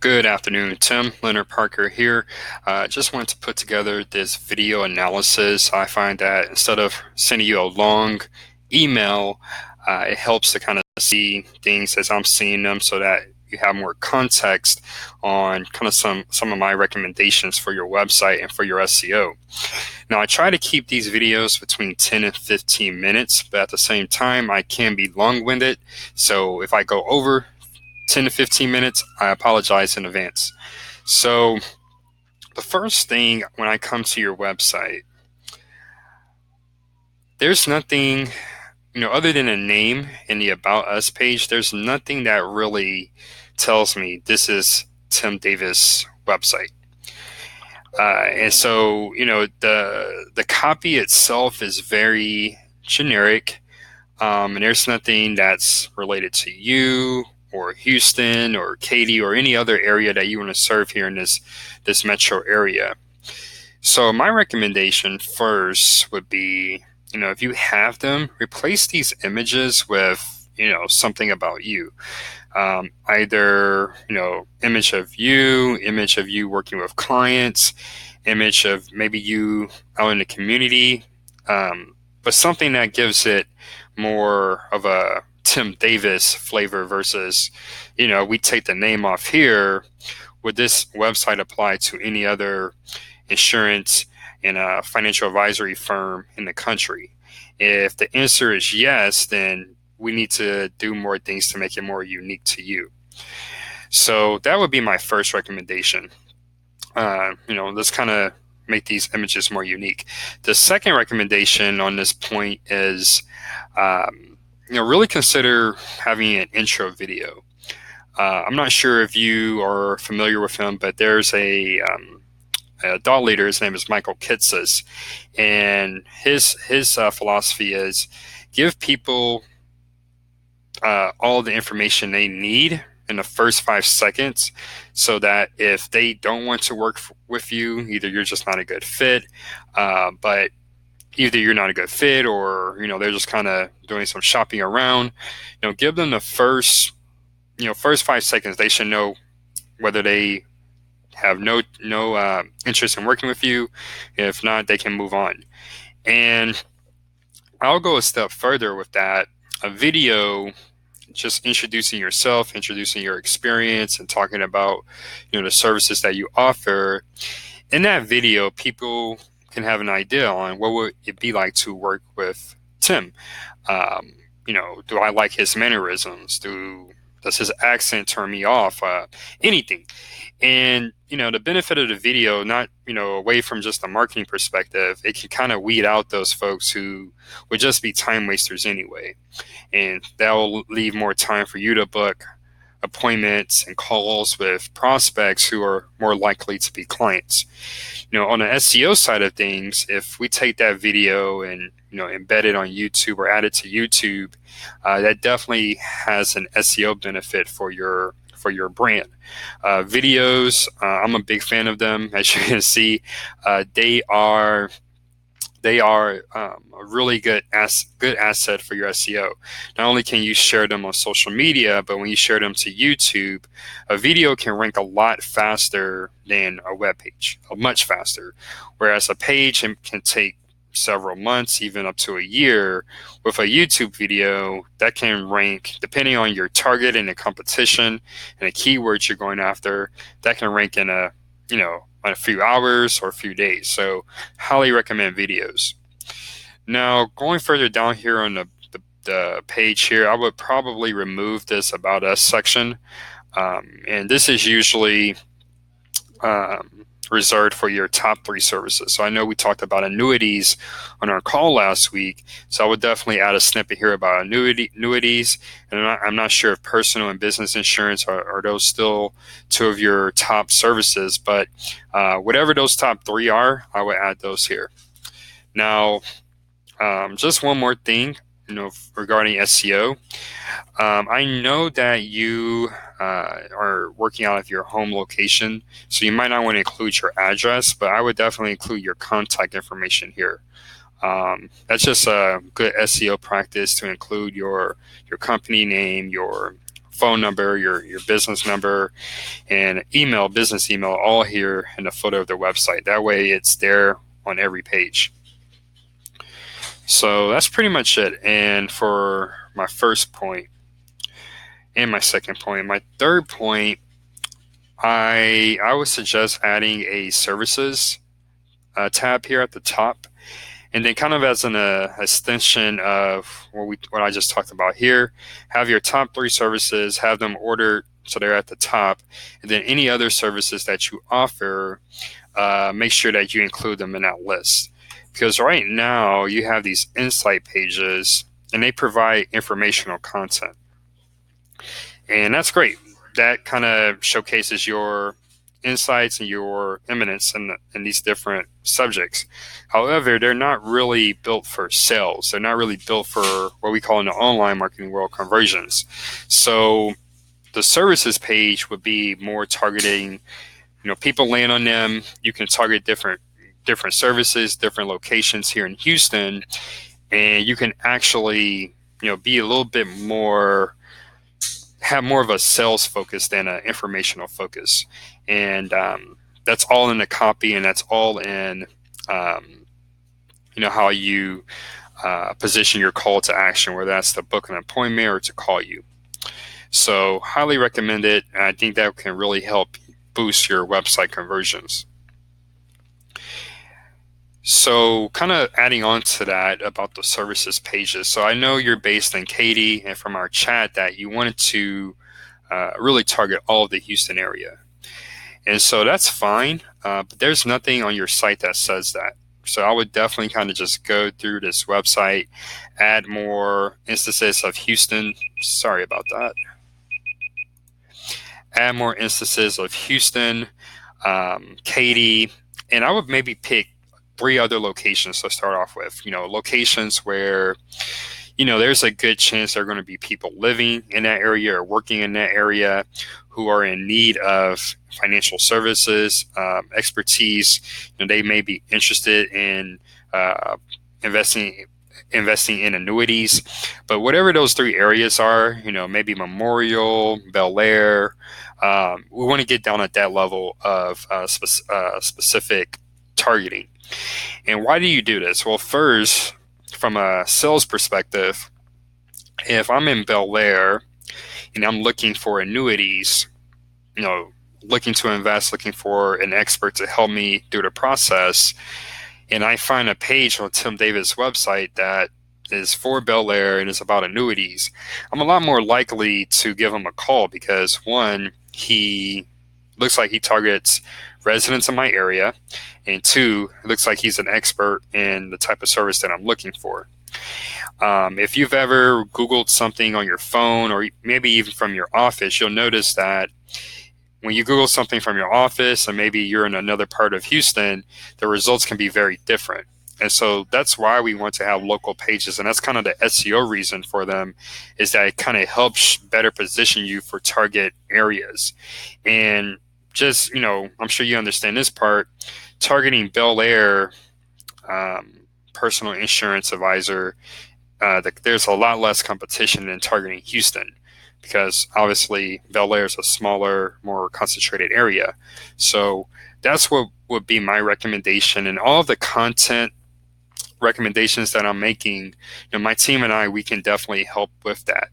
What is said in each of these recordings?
Good afternoon, Tim. Leonard Parker here. Just wanted to put together this video analysis. I find that instead of sending you a long email, it helps to kind of see things as I'm seeing them so that you have more context on kind of some of my recommendations for your website and for your SEO. Now, I try to keep these videos between 10 and 15 minutes, but at the same time, I can be long-winded. So if I go over 10 to 15 minutes, I apologize in advance. So the first thing when I come to your website, there's nothing, other than a name in the About Us page, there's nothing that really tells me this is Tim Davis' website. And so, the copy itself is very generic, and there's nothing that's related to you or Houston or Katy or any other area that you want to serve here in this metro area. So my recommendation first would be, if you have them, replace these images with, something about you. Either, image of you working with clients, image of maybe you out in the community, but something that gives it more of a Tim Davis flavor versus, we take the name off here. Would this website apply to any other insurance and a financial advisory firm in the country? If the answer is yes, then we need to do more things to make it more unique to you. So that would be my first recommendation. Let's kind of make these images more unique. The second recommendation on this point is, really consider having an intro video. I'm not sure if you are familiar with him, but there's a thought leader. His name is Michael Kitces, and his philosophy is give people all the information they need in the first 5 seconds, so that if they don't want to work with you, either you're just not a good fit, but either you're not a good fit or they're just kind of doing some shopping around. Give them the first 5 seconds. They should know whether they have no interest in working with you. If not, they can move on. And I'll go a step further with that. A video just introducing yourself, introducing your experience, and talking about the services that you offer. In that video, people can have an idea on what would it be like to work with Tim. Do I like his mannerisms? Does his accent turn me off? Anything. And the benefit of the video, not away from just the marketing perspective, it can kind of weed out those folks who would just be time wasters anyway, and that will leave more time for you to book appointments and calls with prospects who are more likely to be clients. On the SEO side of things, if we take that video and embed it on YouTube or add it to YouTube, that definitely has an SEO benefit for your brand. Videos, I'm a big fan of them. As you can see, they are a really good asset for your SEO. Not only can you share them on social media, but when you share them to YouTube, a video can rank a lot faster than a web page, much faster. Whereas a page can take several months, even up to a year. With a YouTube video, that can rank, depending on your target and the competition and the keywords you're going after, that can rank in a few hours or a few days. So highly recommend videos. Now, going further down here on the page here, I would probably remove this About Us section. And this is usually reserved for your top 3 services. So I know we talked about annuities on our call last week, so I would definitely add a snippet here about annuities. And I'm not sure if personal and business insurance are those still 2 of your top services, but whatever those top 3 are, I would add those here. Now, just one more thing, regarding SEO. I know that you are working out of your home location, so you might not want to include your address, but I would definitely include your contact information here. That's just a good SEO practice to include your company name, your phone number, your business number, and email, business email, all here in the footer of their website. That way it's there on every page. So that's pretty much it. And for my first point and my second point, my third point, I would suggest adding a services tab here at the top. And then kind of as an extension of what I just talked about here, have your top 3 services, have them ordered so they're at the top. And then any other services that you offer, make sure that you include them in that list. Because right now you have these insight pages and they provide informational content. And that's great. That kind of showcases your insights and your eminence in these different subjects. However, they're not really built for sales. They're not really built for what we call in the online marketing world conversions. So the services page would be more targeting, people land on them. You can target different services, different locations here in Houston, and you can actually, be a little bit more, have more of a sales focus than an informational focus. And that's all in the copy, and that's all in, how you position your call to action, whether that's to book an appointment or to call you. So highly recommend it. And I think that can really help boost your website conversions. So kind of adding on to that about the services pages. So I know you're based in Katy, and from our chat that you wanted to really target all of the Houston area. And so that's fine, but there's nothing on your site that says that. So I would definitely kind of just go through this website, add more instances of Houston. Sorry about that. Add more instances of Houston, Katy, and I would maybe pick 3 other locations to start off with. Locations where, there's a good chance there are going to be people living in that area or working in that area who are in need of financial services, expertise. They may be interested in investing in annuities. But whatever those 3 areas are, maybe Memorial, Bel Air, we want to get down at that level of specific targeting. And why do you do this? Well, first, from a sales perspective, if I'm in Bel Air and I'm looking for annuities, looking to invest, looking for an expert to help me through the process, and I find a page on Tim Davis' website that is for Bel Air and is about annuities, I'm a lot more likely to give him a call because, one, he looks like he targets residents in my area, and 2, it looks like he's an expert in the type of service that I'm looking for. If you've ever Googled something on your phone or maybe even from your office, you'll notice that when you Google something from your office and maybe you're in another part of Houston, the results can be very different. And so that's why we want to have local pages. And that's kind of the SEO reason for them, is that it kind of helps better position you for target areas. And just, I'm sure you understand this part, targeting Bel Air, personal insurance advisor, there's a lot less competition than targeting Houston, because obviously Bel Air is a smaller, more concentrated area. So that's what would be my recommendation. And all of the content recommendations that I'm making, my team and I, we can definitely help with that,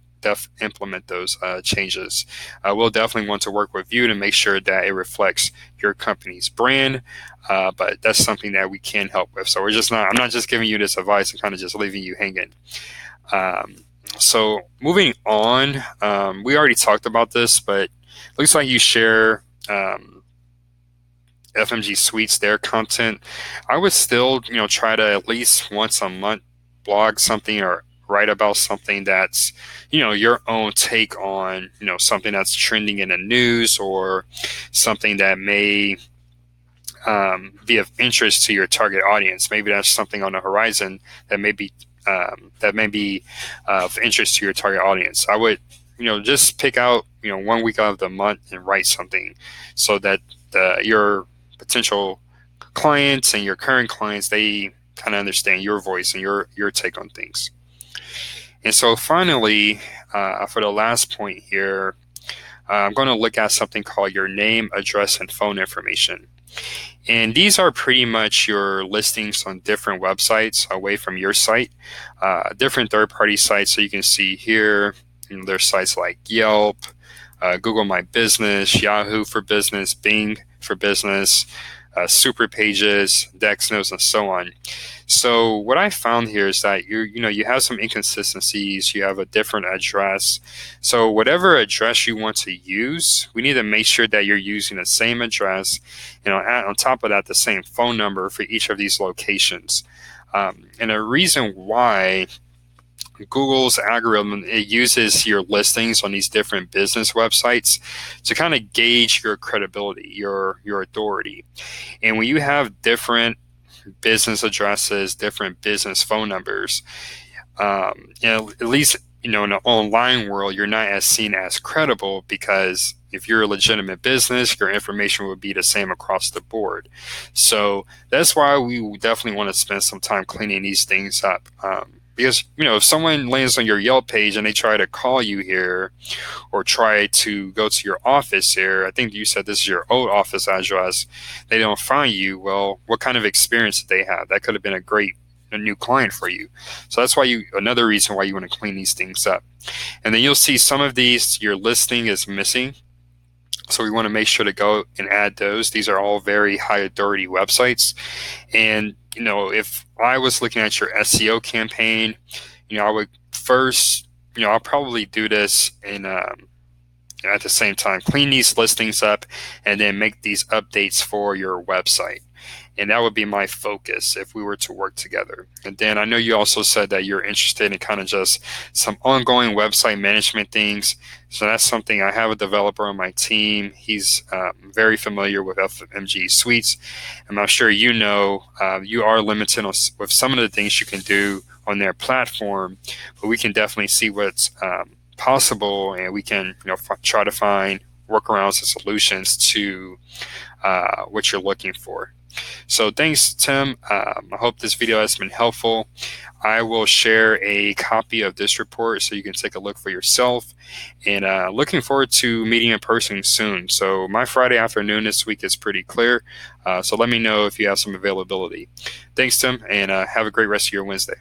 implement those changes. We'll definitely want to work with you to make sure that it reflects your company's brand, but that's something that we can help with. So I'm not just giving you this advice and kind of just leaving you hanging. So moving on, we already talked about this, but it looks like you share FMG Suites, their content. I would still, try to at least once a month blog something or write about something that's, your own take on, something that's trending in the news or something that may be of interest to your target audience. Maybe that's something on the horizon that may be of interest to your target audience. I would, just pick out, 1 week out of the month and write something so that your potential clients and your current clients, they kind of understand your voice and your take on things. And so finally, for the last point here, I'm going to look at something called your name, address, and phone information. And these are pretty much your listings on different websites away from your site, different third-party sites. So you can see here, there's sites like Yelp, Google My Business, Yahoo for Business, Bing for Business, Super Pages, Dexnos, and so on. So what I found here is that you have some inconsistencies. You have a different address. So whatever address you want to use, we need to make sure that you're using the same address. On top of that, the same phone number for each of these locations. And the reason why Google's algorithm, it uses your listings on these different business websites to kind of gauge your credibility, your authority. And when you have different business addresses, different business phone numbers, at least in the online world, you're not as seen as credible, because if you're a legitimate business, your information would be the same across the board. So that's why we definitely want to spend some time cleaning these things up. Because if someone lands on your Yelp page and they try to call you here or try to go to your office here, I think you said this is your old office address, they don't find you, well, what kind of experience did they have? That could have been a new client for you. So that's why another reason why you want to clean these things up. And then you'll see some of these, your listing is missing. So we want to make sure to go and add those. These are all very high authority websites. And if I was looking at your SEO campaign, I would first, I'll probably do this in at the same time, clean these listings up and then make these updates for your website. And that would be my focus if we were to work together. And then I know you also said that you're interested in kind of just some ongoing website management things. So that's something. I have a developer on my team. He's very familiar with FMG suites. And I'm sure you are limited with some of the things you can do on their platform, but we can definitely see what's possible, and we can try to find workarounds and solutions to what you're looking for. So thanks, Tim. I hope this video has been helpful. I will share a copy of this report so you can take a look for yourself, and looking forward to meeting in person soon. So my Friday afternoon this week is pretty clear, so let me know if you have some availability. Thanks, Tim, and have a great rest of your Wednesday.